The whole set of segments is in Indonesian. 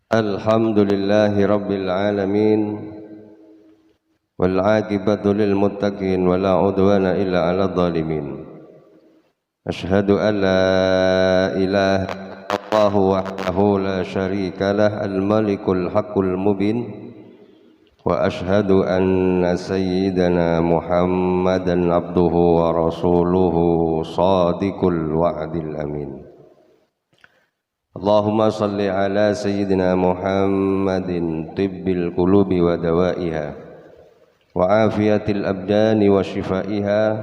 Alhamdulillahi Rabbil Alamin wal aqibatu lil muttaqin wa la udwana illa 'alal zalimin. Ashhadu an la ilaha illallah wahdahu la syarika lah al-malikul haqqul mubin wa ashhadu anna sayyidana Muhammadan abduhu wa rasuluhu shadiqul wa'dil amin. Allahumma salli ala sayyidina Muhammadin tibbil qulubi wa dawaiha wa afiyatil abdani wa shifaiha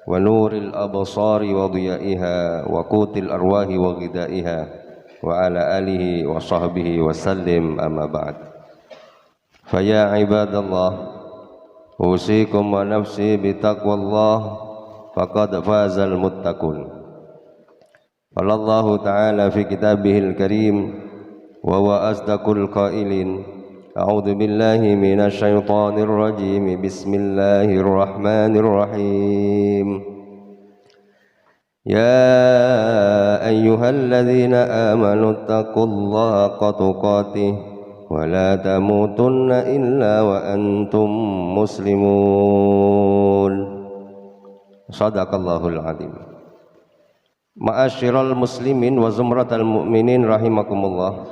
wa nuril absari wa diyaiha wa qutil arwahi wa ghidaiha wa ala alihi wa sahbihi wa sallim amma ba'd. Faya ibadallah usikum wa nafsi bitaqwallah faqad fazal muttaqun. Qala Allah Ta'ala fi kitabihil karim wa huwa asdaqul qailin. A'udzu billahi minasy syaithanir rajim. Bismillahirrahmanirrahim. Ya ayyuhalladzina amanu taqullaha haqqa tuqatih wa la tamutunna illa wa antum muslimun. Shadaqallahul azim. Ma'asyiral muslimin wa zumratal mu'minin rahimakumullah.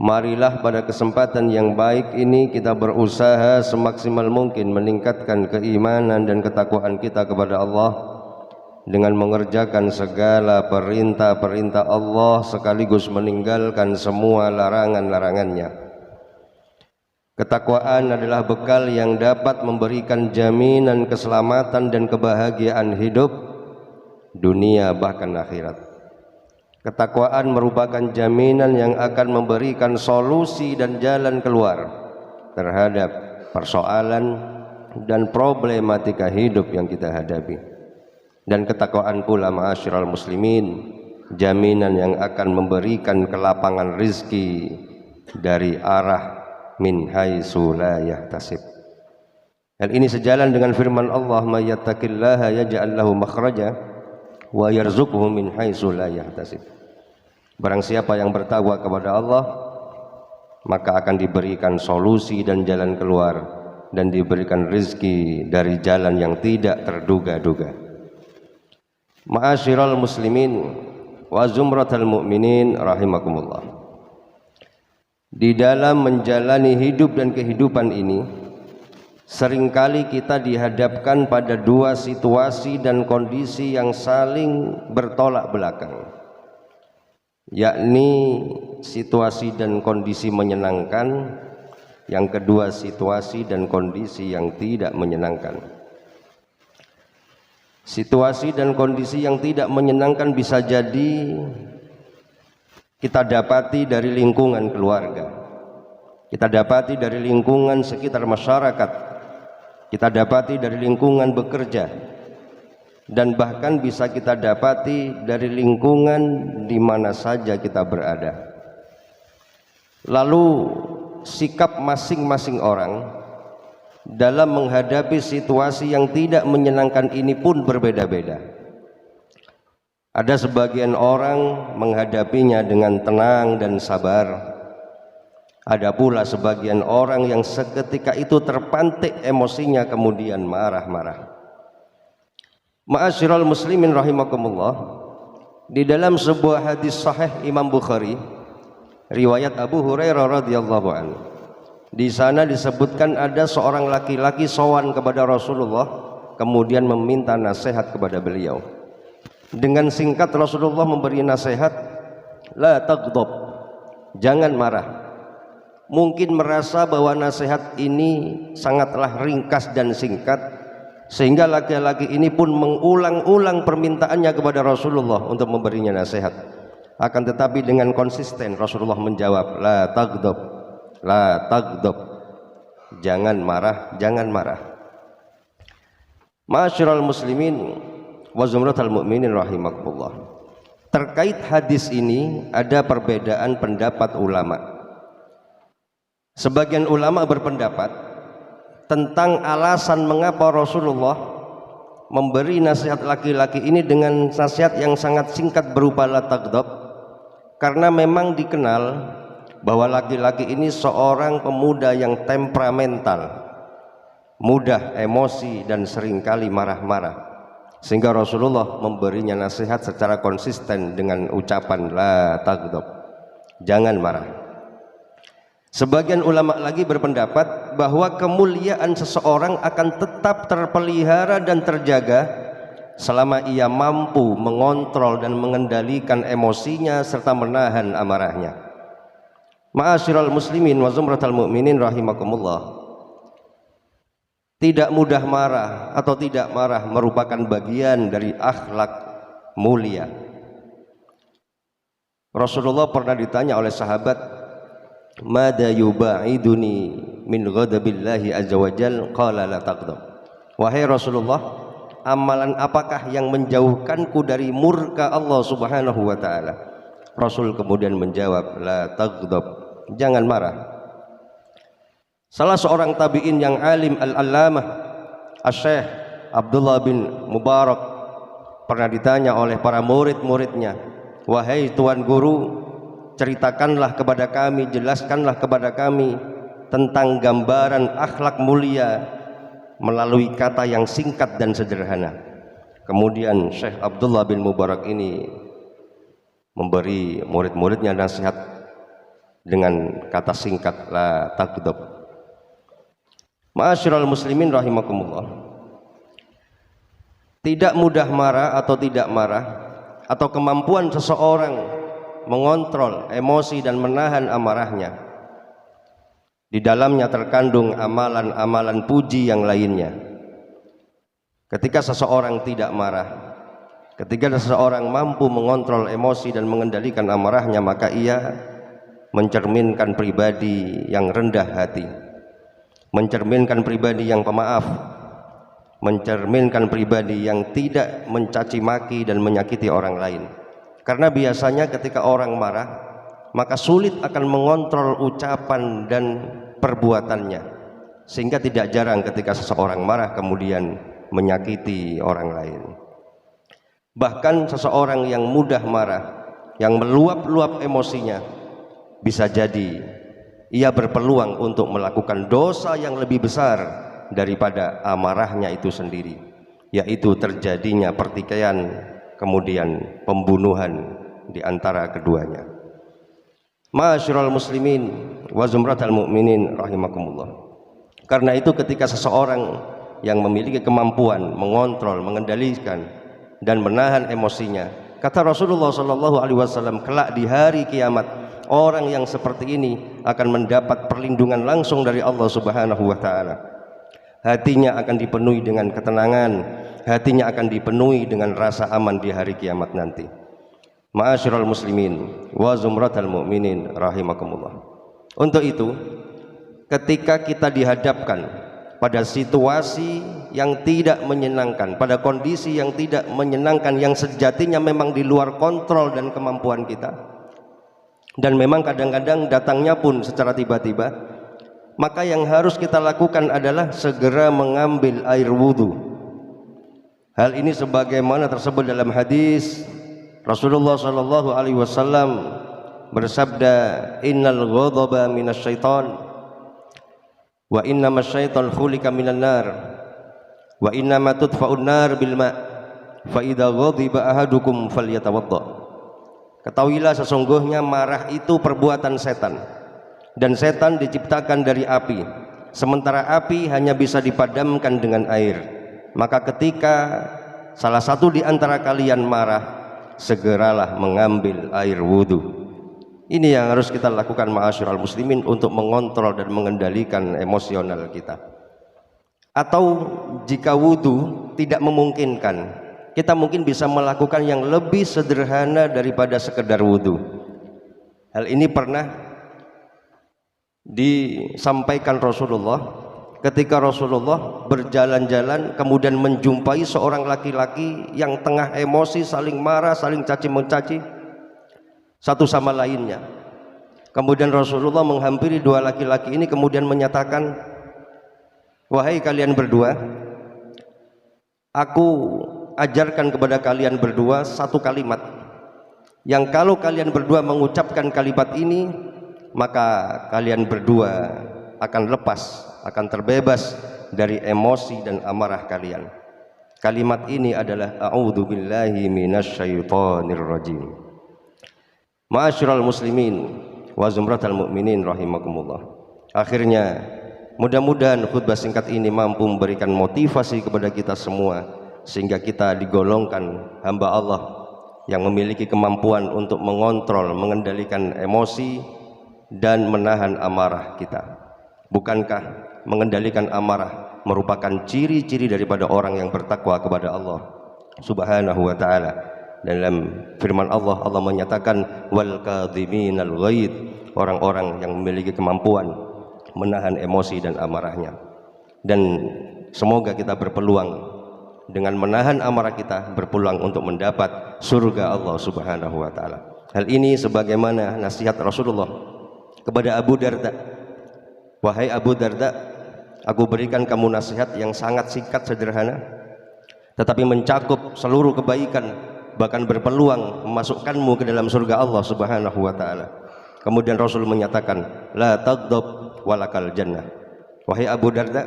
Marilah pada kesempatan yang baik ini kita berusaha semaksimal mungkin meningkatkan keimanan dan ketakwaan kita kepada Allah dengan mengerjakan segala perintah-perintah Allah sekaligus meninggalkan semua larangan-larangannya. Ketakwaan adalah bekal yang dapat memberikan jaminan keselamatan dan kebahagiaan hidup dunia bahkan akhirat. Ketakwaan merupakan jaminan yang akan memberikan solusi dan jalan keluar terhadap persoalan dan problematika hidup yang kita hadapi. Dan ketakwaan pula ma'asyiral muslimin jaminan yang akan memberikan kelapangan rizki dari arah min haitsu la yahtasib. Hal ini sejalan dengan firman Allah, "May yattaqillaha yaj'al lahu makhraja wa yarzuqhu min haitsu la yahtasib." Barang siapa yang bertakwa kepada Allah, maka akan diberikan solusi dan jalan keluar dan diberikan rezeki dari jalan yang tidak terduga-duga. Ma'asyiral muslimin wa zumratal mu'minin rahimakumullah. Di dalam menjalani hidup dan kehidupan ini, seringkali kita dihadapkan pada dua situasi dan kondisi yang saling bertolak belakang, yakni situasi dan kondisi menyenangkan, yang kedua situasi dan kondisi yang tidak menyenangkan. Situasi dan kondisi yang tidak menyenangkan bisa jadi kita dapati dari lingkungan keluarga, kita dapati dari lingkungan sekitar masyarakat, kita dapati dari lingkungan bekerja, dan bahkan bisa kita dapati dari lingkungan di mana saja kita berada. Lalu sikap masing-masing orang dalam menghadapi situasi yang tidak menyenangkan ini pun berbeda-beda. Ada sebagian orang menghadapinya dengan tenang dan sabar. Ada pula sebagian orang yang seketika itu terpantik emosinya kemudian marah-marah. Ma'asyiral muslimin rahimakumullah, di dalam sebuah hadis sahih Imam Bukhari riwayat Abu Hurairah radhiyallahu anhu, di sana disebutkan ada seorang laki-laki sowan kepada Rasulullah kemudian meminta nasihat kepada beliau. Dengan singkat Rasulullah memberi nasihat, la taghdab, jangan marah. Mungkin merasa bahwa nasihat ini sangatlah ringkas dan singkat, sehingga laki-laki ini pun mengulang-ulang permintaannya kepada Rasulullah untuk memberinya nasihat. Akan tetapi dengan konsisten Rasulullah menjawab, la taghdab, la taghdab, jangan marah, jangan marah. Ma'asyiral muslimin wa zumratal mu'minin rahimakumullah. Terkait hadis ini ada perbedaan pendapat ulama. Sebagian ulama berpendapat tentang alasan mengapa Rasulullah memberi nasihat laki-laki ini dengan nasihat yang sangat singkat berupa la taghdab, karena memang dikenal bahwa laki-laki ini seorang pemuda yang temperamental, mudah emosi dan seringkali marah-marah. Sehingga Rasulullah memberinya nasihat secara konsisten dengan ucapan la taghdab, jangan marah. Sebagian ulama lagi berpendapat bahwa kemuliaan seseorang akan tetap terpelihara dan terjaga selama ia mampu mengontrol dan mengendalikan emosinya serta menahan amarahnya. Ma'asyiral muslimin wa zumratal mu'minin rahimakumullah. Tidak mudah marah atau tidak marah merupakan bagian dari akhlak mulia. Rasulullah pernah ditanya oleh sahabat, "Mada yuba'iduni min ghadabillahi azza wajal?" Qala la taghdab. Wahai Rasulullah, amalan apakah yang menjauhkanku dari murka Allah Subhanahu wa taala? Rasul kemudian menjawab, la taghdab, jangan marah. Salah seorang tabi'in yang alim, al-allamah Asy-Syaikh Abdullah bin Mubarak, pernah ditanya oleh para murid-muridnya, wahai tuan guru, ceritakanlah kepada kami, jelaskanlah kepada kami tentang gambaran akhlak mulia melalui kata yang singkat dan sederhana. Kemudian Syekh Abdullah bin Mubarak ini memberi murid-muridnya nasihat dengan kata singkat, la taghdab. Ma'asyiral muslimin rahimakumullah. Tidak mudah marah atau tidak marah, atau kemampuan seseorang mengontrol emosi dan menahan amarahnya, di dalamnya terkandung amalan-amalan puji yang lainnya. Ketika seseorang tidak marah, ketika seseorang mampu mengontrol emosi dan mengendalikan amarahnya, maka ia mencerminkan pribadi yang rendah hati, mencerminkan pribadi yang pemaaf, mencerminkan pribadi yang tidak mencaci maki dan menyakiti orang lain. Karena biasanya ketika orang marah, maka sulit akan mengontrol ucapan dan perbuatannya, sehingga tidak jarang ketika seseorang marah kemudian menyakiti orang lain. Bahkan seseorang yang mudah marah, yang meluap-luap emosinya, bisa jadi ia berpeluang untuk melakukan dosa yang lebih besar daripada amarahnya itu sendiri, yaitu terjadinya pertikaian, kemudian pembunuhan di antara keduanya. Ma'asyiral muslimin wa zumratal mu'minin rahimakumullah. Karena itu ketika seseorang yang memiliki kemampuan mengontrol, mengendalikan dan menahan emosinya, kata Rasulullah SAW, kelak di hari kiamat, orang yang seperti ini akan mendapat perlindungan langsung dari Allah Subhanahu wa taala. Hatinya akan dipenuhi dengan ketenangan, hatinya akan dipenuhi dengan rasa aman di hari kiamat nanti. Ma'asyiral muslimin wa zumratal mu'minin rahimakumullah. Untuk itu, ketika kita dihadapkan pada situasi yang tidak menyenangkan, pada kondisi yang tidak menyenangkan, yang sejatinya memang di luar kontrol dan kemampuan kita, dan memang kadang-kadang datangnya pun secara tiba-tiba, maka yang harus kita lakukan adalah segera mengambil air wudhu. Hal ini sebagaimana tersebut dalam hadis Rasulullah SAW bersabda, innal ghadaba minasyaitan wa innamas syaitan khuliqa minan nar wa innama tudfa'un nar bil ma' fa idza ghadiba ahadukum falyatawadda. Ketahuilah sesungguhnya marah itu perbuatan setan, dan setan diciptakan dari api, sementara api hanya bisa dipadamkan dengan air. Maka ketika salah satu di antara kalian marah, segeralah mengambil air wudhu. Ini yang harus kita lakukan ma'asyiral muslimin untuk mengontrol dan mengendalikan emosional kita. Atau jika wudhu tidak memungkinkan, kita mungkin bisa melakukan yang lebih sederhana daripada sekedar wudhu. Hal ini pernah disampaikan Rasulullah ketika Rasulullah berjalan-jalan kemudian menjumpai seorang laki-laki yang tengah emosi, saling marah, saling caci mencaci satu sama lainnya. Kemudian Rasulullah menghampiri dua laki-laki ini kemudian menyatakan, wahai kalian berdua, aku ajarkan kepada kalian berdua satu kalimat yang kalau kalian berdua mengucapkan kalimat ini, maka kalian berdua akan lepas, akan terbebas dari emosi dan amarah kalian. Kalimat ini adalah a'udzubillahi minasyaitonir rajim. Ma'asyiral muslimin wa zumratal mu'minin rahimakumullah. Akhirnya mudah-mudahan khutbah singkat ini mampu memberikan motivasi kepada kita semua, sehingga kita digolongkan hamba Allah yang memiliki kemampuan untuk mengontrol, mengendalikan emosi dan menahan amarah kita. Bukankah mengendalikan amarah merupakan ciri-ciri daripada orang yang bertakwa kepada Allah Subhanahu wa taala? Dalam firman Allah, Allah menyatakan wal kadhiminal ghaid, orang-orang yang memiliki kemampuan menahan emosi dan amarahnya. Dan semoga kita berpeluang dengan menahan amarah kita, berpeluang untuk mendapat surga Allah Subhanahu wa taala. Hal ini sebagaimana nasihat Rasulullah kepada Abu Darda. Wahai Abu Darda, aku berikan kamu nasihat yang sangat singkat, sederhana, tetapi mencakup seluruh kebaikan, bahkan berpeluang memasukkanmu ke dalam surga Allah Subhanahu wa taala. Kemudian Rasul menyatakan, la taghdab walakal jannah. Wahai Abu Darda,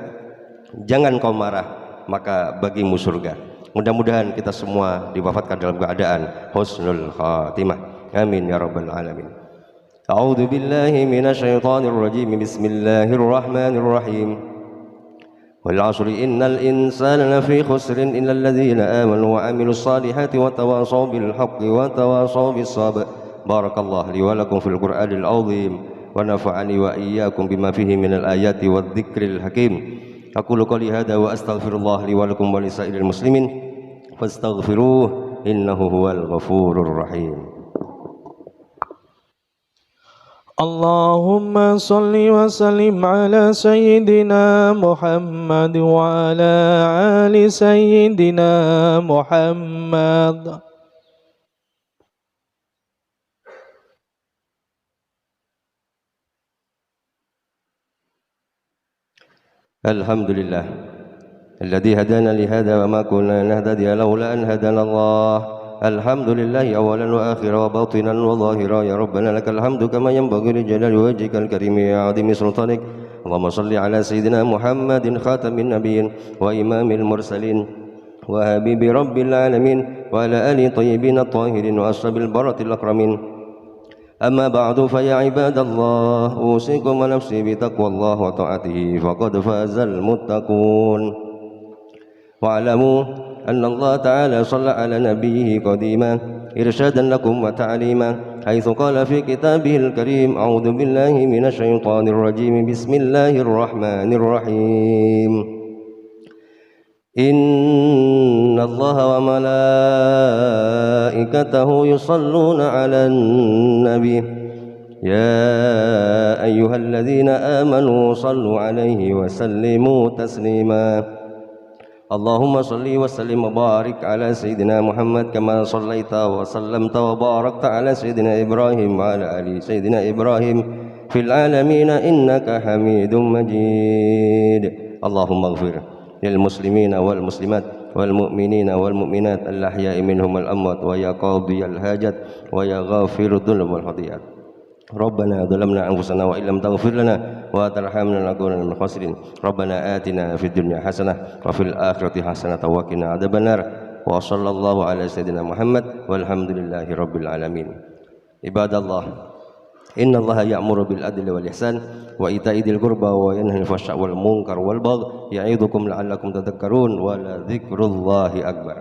jangan kau marah, maka bagimu surga. Mudah-mudahan kita semua diwafatkan dalam keadaan husnul khatimah. Amin ya rabbal alamin. A'udzu billahi minasyaitonir rajim. Bismillahirrahmanirrahim. Wal 'asri innal insana lafi khusrin illal ladzina amanu wa 'amilus solihati wa tawasaw bil haqqi wa tawasaw bis sabr. Barakallahu li wa lakum fil Qur'anil 'azim wa nafa'ani wa iyyakum bima fihi minal ayati wadh-dhikril hakim. Aqulu qouli hadza wa astaghfirullah li wa lakum wa lisairil muslimin fastaghfiruh innahu huwal ghafurur rahim. Allahumma salli wa sallim ala sayyidina Muhammad wa ala ali sayyidina Muhammad. Alhamdulillah alladzi hadana li hadza wa ma kunna nahtadiya laula an hadana Allah. Alhamdulillah awalan wa akhiran wa batinan wa zahiran, ya rabbana lakal hamdu kama yanbaghi li jalali wajhikal karim ya 'azimi sultanik. Allahumma salli ala sayyidina Muhammadin khatamin nabiyyin wa imamil mursalin wa habibi rabbil alamin wa ala ali tayyibin at-tahirin wa ashabil baratil akramin. Amma ba'du fa ya ibadallah, usikum wa nafsi bi taqwallah wa ta'atihi faqad fazal muttaqun. Wa'lamu أن الله تعالى صلى على نبيه قديما إرشادا لكم وتعليما، حيث قال في كتابه الكريم أعوذ بالله من الشيطان الرجيم بسم الله الرحمن الرحيم إن الله وملائكته يصلون على النبي يا أيها الذين آمنوا صلوا عليه وسلموا تسليما. اللهم صل وسلم وبارك على سيدنا محمد كما صليت وسلمت وباركت على سيدنا إبراهيم وعلى آل سيدنا إبراهيم في العالمين إنك حميد مجيد. اللهم اغفر للمسلمين والمسلمات والمؤمنين والمؤمنات الأحياء منهم والأموات ويا قاضي الحاجات ويا غافر الذنوب والخطيئات. ربنا ظلمنا أنفسنا وإن لم تغفر لنا وترحمنا لنكونن من الخاسرين. ربنا آتنا في الدنيا حسنة وفي الآخرة حسنة وقنا عذاب النار. وصلى الله على سيدنا محمد والحمد لله رب العالمين. عباد الله، إن الله يأمر بالعدل والإحسان وإيتاء ذي القربى وينهى عن الفحشاء والمنكر والبغي يعظكم لعلكم تذكرون ولذكر الله أكبر.